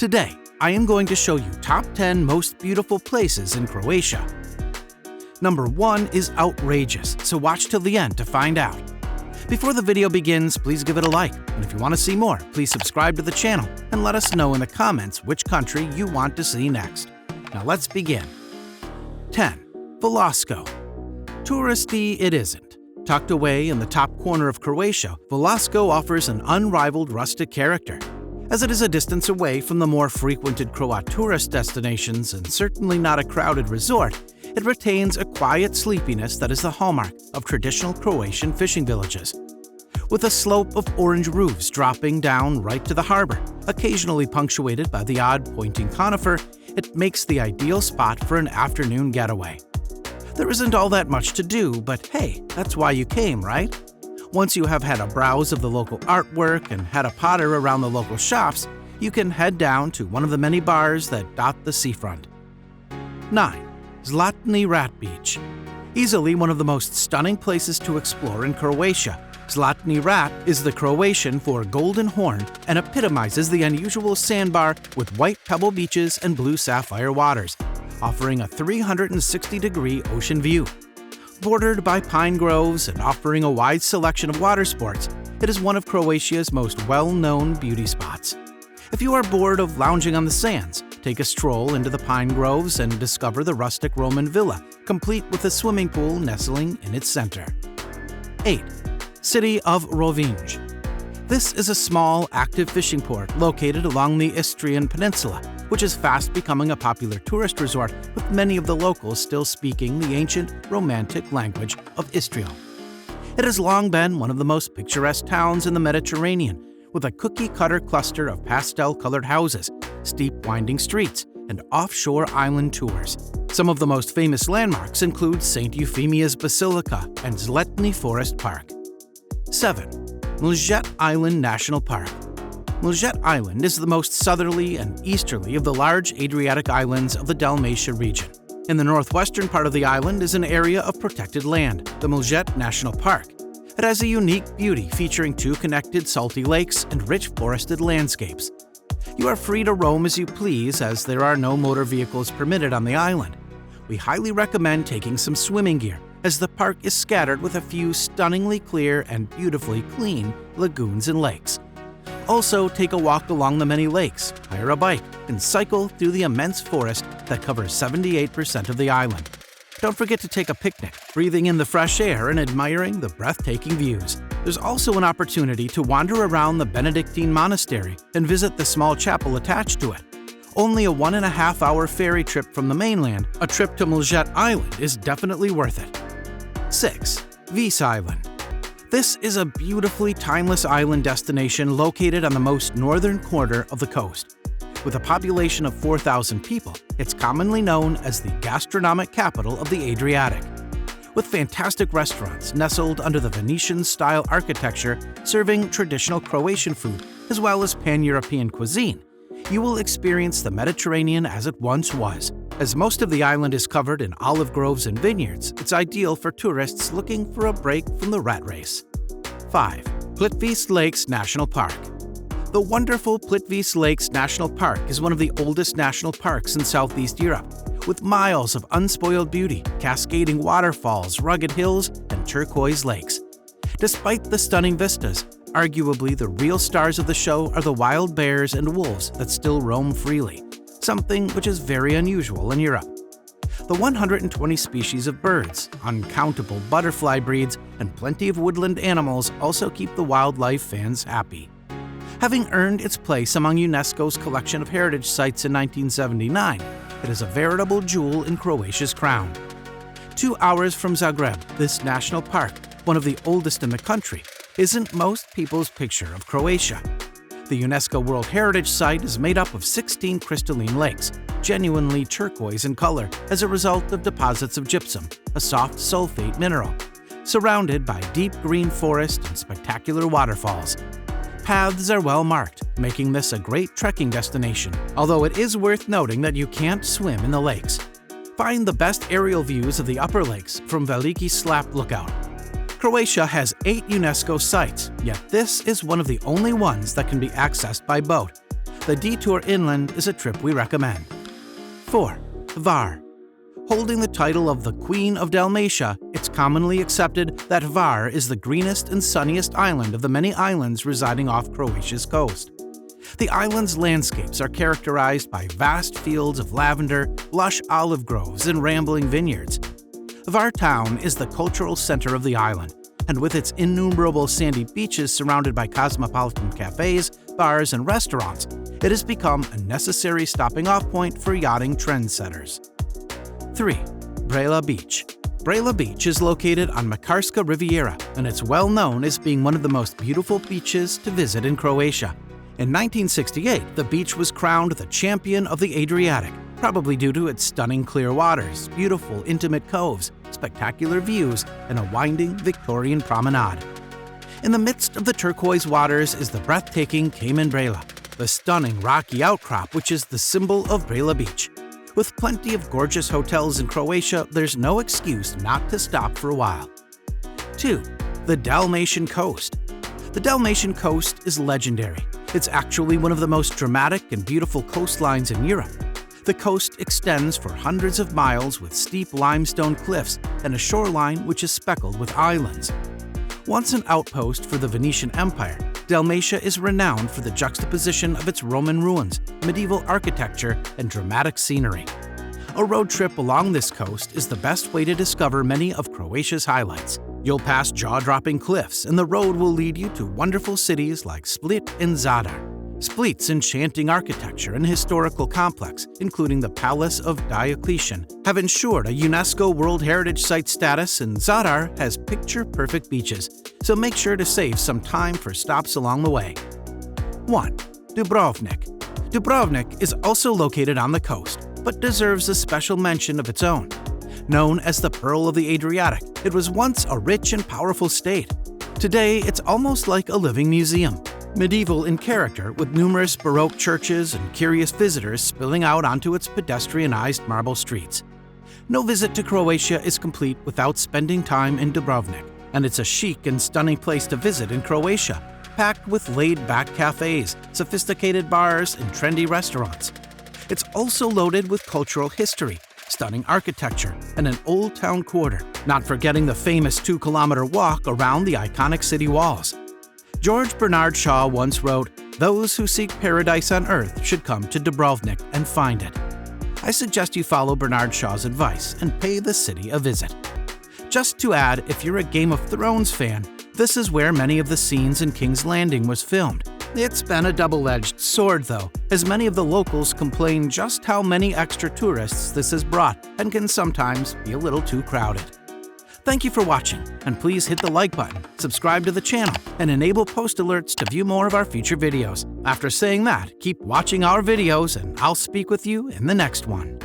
Today, I am going to show you top 10 most beautiful places in Croatia. Number 1 is outrageous, so watch till the end to find out. Before the video begins, please give it a like, and if you want to see more, please subscribe to the channel and let us know in the comments which country you want to see next. Now let's begin. 10. Volosko. Touristy it isn't. Tucked away in the top corner of Croatia, Volosko offers an unrivaled rustic character. As it is a distance away from the more frequented Croat tourist destinations and certainly not a crowded resort, it retains a quiet sleepiness that is the hallmark of traditional Croatian fishing villages. With a slope of orange roofs dropping down right to the harbor, occasionally punctuated by the odd pointing conifer, it makes the ideal spot for an afternoon getaway. There isn't all that much to do, but hey, that's why you came, right? Once you have had a browse of the local artwork and had a potter around the local shops, you can head down to one of the many bars that dot the seafront. 9. Zlatni Rat Beach. Easily one of the most stunning places to explore in Croatia, Zlatni Rat is the Croatian for golden horn and epitomizes the unusual sandbar with white pebble beaches and blue sapphire waters, offering a 360-degree ocean view. Bordered by pine groves and offering a wide selection of water sports, it is one of Croatia's most well-known beauty spots. If you are bored of lounging on the sands, take a stroll into the pine groves and discover the rustic Roman villa, complete with a swimming pool nestling in its center. 8. City of Rovinj. This is a small, active fishing port located along the Istrian Peninsula, which is fast becoming a popular tourist resort with many of the locals still speaking the ancient, romantic language of Istrian. It has long been one of the most picturesque towns in the Mediterranean, with a cookie-cutter cluster of pastel-colored houses, steep winding streets, and offshore island tours. Some of the most famous landmarks include St. Euphemia's Basilica and Zlatni Forest Park. 7. Mljet Island National Park. Mljet Island is the most southerly and easterly of the large Adriatic islands of the Dalmatian region. In the northwestern part of the island is an area of protected land, the Mljet National Park. It has a unique beauty featuring 2 connected salty lakes and rich forested landscapes. You are free to roam as you please as there are no motor vehicles permitted on the island. We highly recommend taking some swimming gear as the park is scattered with a few stunningly clear and beautifully clean lagoons and lakes. Also, take a walk along the many lakes, hire a bike, and cycle through the immense forest that covers 78% of the island. Don't forget to take a picnic, breathing in the fresh air and admiring the breathtaking views. There's also an opportunity to wander around the Benedictine monastery and visit the small chapel attached to it. Only a 1.5-hour ferry trip from the mainland, a trip to Mljet Island is definitely worth it. 6. Vis Island. This is a beautifully timeless island destination located on the most northern corner of the coast. With a population of 4,000 people, it's commonly known as the gastronomic capital of the Adriatic. With fantastic restaurants nestled under the Venetian-style architecture serving traditional Croatian food as well as pan-European cuisine, you will experience the Mediterranean as it once was. As most of the island is covered in olive groves and vineyards, it's ideal for tourists looking for a break from the rat race. 5. Plitvice Lakes National Park. The wonderful Plitvice Lakes National Park is one of the oldest national parks in Southeast Europe, with miles of unspoiled beauty, cascading waterfalls, rugged hills, and turquoise lakes. Despite the stunning vistas, arguably the real stars of the show are the wild bears and wolves that still roam freely, something which is very unusual in Europe. The 120 species of birds, uncountable butterfly breeds, and plenty of woodland animals also keep the wildlife fans happy. Having earned its place among UNESCO's collection of heritage sites in 1979, it is a veritable jewel in Croatia's crown. 2 hours from Zagreb, this national park, one of the oldest in the country, isn't most people's picture of Croatia. The UNESCO World Heritage Site is made up of 16 crystalline lakes, genuinely turquoise in color as a result of deposits of gypsum, a soft sulfate mineral, surrounded by deep green forest and spectacular waterfalls. Paths are well marked, making this a great trekking destination, although it is worth noting that you can't swim in the lakes. Find the best aerial views of the upper lakes from Veliki Slap Lookout. Croatia has 8 UNESCO sites, yet this is one of the only ones that can be accessed by boat. The detour inland is a trip we recommend. 4. Hvar. Holding the title of the Queen of Dalmatia, it's commonly accepted that Hvar is the greenest and sunniest island of the many islands residing off Croatia's coast. The island's landscapes are characterized by vast fields of lavender, lush olive groves, and rambling vineyards. Hvar town is the cultural center of the island, and with its innumerable sandy beaches surrounded by cosmopolitan cafes, bars, and restaurants, it has become a necessary stopping-off point for yachting trendsetters. 3. Brela Beach. Brela Beach is located on Makarska Riviera, and it's well known as being one of the most beautiful beaches to visit in Croatia. In 1968, the beach was crowned the champion of the Adriatic, probably due to its stunning clear waters, beautiful intimate coves, spectacular views, and a winding Victorian promenade. In the midst of the turquoise waters is the breathtaking Cayman Brela, the stunning rocky outcrop which is the symbol of Brela Beach. With plenty of gorgeous hotels in Croatia, there's no excuse not to stop for a while. 2. The Dalmatian Coast. The Dalmatian Coast is legendary. It's actually one of the most dramatic and beautiful coastlines in Europe. The coast extends for hundreds of miles with steep limestone cliffs and a shoreline which is speckled with islands. Once an outpost for the Venetian Empire, Dalmatia is renowned for the juxtaposition of its Roman ruins, medieval architecture, and dramatic scenery. A road trip along this coast is the best way to discover many of Croatia's highlights. You'll pass jaw-dropping cliffs, and the road will lead you to wonderful cities like Split and Zadar. Split's enchanting architecture and historical complex, including the Palace of Diocletian, have ensured a UNESCO World Heritage Site status, and Zadar has picture-perfect beaches, so make sure to save some time for stops along the way. 1. Dubrovnik. Dubrovnik is also located on the coast, but deserves a special mention of its own. Known as the Pearl of the Adriatic, it was once a rich and powerful state. Today, it's almost like a living museum. Medieval in character, with numerous Baroque churches and curious visitors spilling out onto its pedestrianized marble streets. No visit to Croatia is complete without spending time in Dubrovnik, and it's a chic and stunning place to visit in Croatia, packed with laid-back cafes, sophisticated bars, and trendy restaurants. It's also loaded with cultural history, stunning architecture, and an old town quarter, not forgetting the famous 2-kilometer walk around the iconic city walls. George Bernard Shaw once wrote, "Those who seek paradise on earth should come to Dubrovnik and find it." I suggest you follow Bernard Shaw's advice and pay the city a visit. Just to add, if you're a Game of Thrones fan, this is where many of the scenes in King's Landing was filmed. It's been a double-edged sword, though, as many of the locals complain just how many extra tourists this has brought and can sometimes be a little too crowded. Thank you for watching, and please hit the like button, subscribe to the channel, and enable post alerts to view more of our future videos. After saying that, keep watching our videos, and I'll speak with you in the next one.